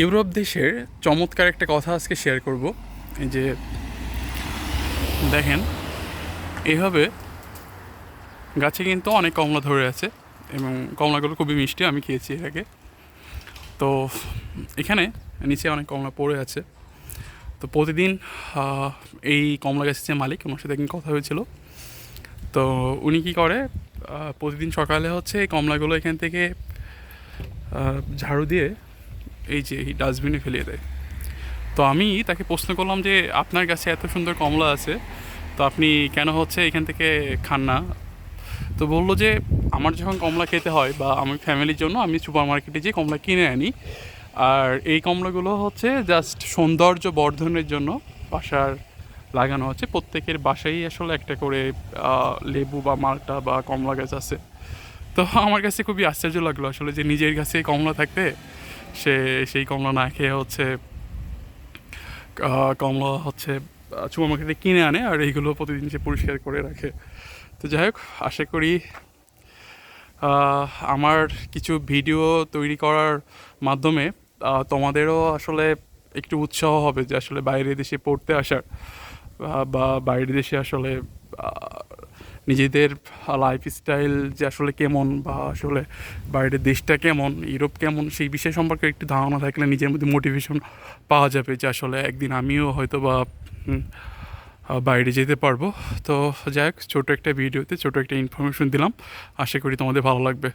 Europe দেশের চমৎকার একটা কথা আজকে শেয়ার করব। এই যে দেখেন, এইভাবে গাছে কিন্তু অনেক কমলা ধরে আছে এবং কমলাগুলো খুবই মিষ্টি, আমি খেয়েছি এর আগে। তো এখানে নিচে অনেক কমলা পড়ে আছে। তো প্রতিদিন এই কমলা গাছের যে মালিক, ওনার সাথে একদিন কথা হয়েছিল। তো উনি কী করে, প্রতিদিন সকালে হচ্ছে এই কমলাগুলো এখান থেকে ঝাড়ু দিয়ে এই যে এই ডাস্টবিনে ফেলিয়ে দেয়। তো আমি তাকে প্রশ্ন করলাম যে আপনার কাছে এত সুন্দর কমলা আছে, তো আপনি কেন হচ্ছে এখান থেকে খান না? তো বললো যে আমার যখন কমলা খেতে হয় বা আমার ফ্যামিলির জন্য আমি সুপার মার্কেটে যেয়ে কমলা কিনে আনি, আর এই কমলাগুলো হচ্ছে জাস্ট সৌন্দর্য বর্ধনের জন্য বাসার লাগানো হচ্ছে। প্রত্যেকের বাসায় আসলে একটা করে লেবু বা মালটা বা কমলা গাছ আছে। তো আমার কাছে খুবই আশ্চর্য লাগলো আসলে যে নিজের কাছে কমলা থাকতে সে সেই কমলা না খেয়ে হচ্ছে কমলা হচ্ছে সুপার মার্কেটে কিনে আনে, আর এইগুলো প্রতিদিন সে পরিষ্কার করে রাখে। তো যাই হোক, আশা করি আমার কিছু ভিডিও তৈরি করার মাধ্যমে তোমাদেরও আসলে একটু উৎসাহ হবে যে আসলে বাইরের দেশে পড়তে আসার, বা বাইরের দেশে আসলে নিজেদের লাইফস্টাইল যে আসলে কেমন, বা আসলে বাইরের দেশটা কেমন, ইউরোপ কেমন, সেই বিষয় সম্পর্কে একটু ধারণা থাকলে নিজের মধ্যে মোটিভেশন পাওয়া যাবে যে আসলে একদিন আমিও হয়তো বা বাইরে যেতে পারবো। তো যাই হোক, ছোটো একটা ভিডিওতে ছোটো একটা ইনফরমেশন দিলাম, আশা করি তোমাদের ভালো লাগবে।